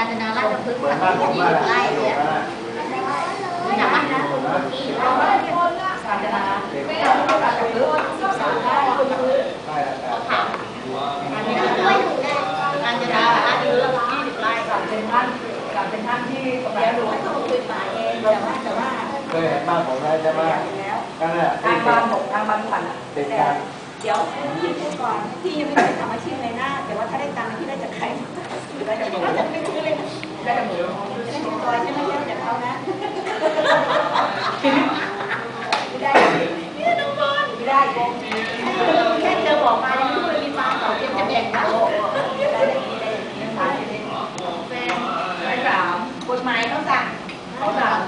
การจนาราชพฤกษ์20 ไร่เนี่ยอยากไหมนะการจนาราชพฤกษ์13 ไร่เขาถามการจนาราชพฤกษ์20 ไร่กับเป็นท่านที่เดี๋ยวหนูให้เขาคุยป่าเองแต่ว่าเคยเห็นบ้านผมแล้วใช่ไหมนั่นแหละทางบ้านผมทางบ้านขวัญติดกัน เดี๋ยวพี่พูดก่อนพี่ยังไม่เคยทำอาชีพในหน้าแต่ว่าถ้าได้ตังค์พี่ได้จากใครได้จากหนูได้จากมือได้จากมือใช่ไหม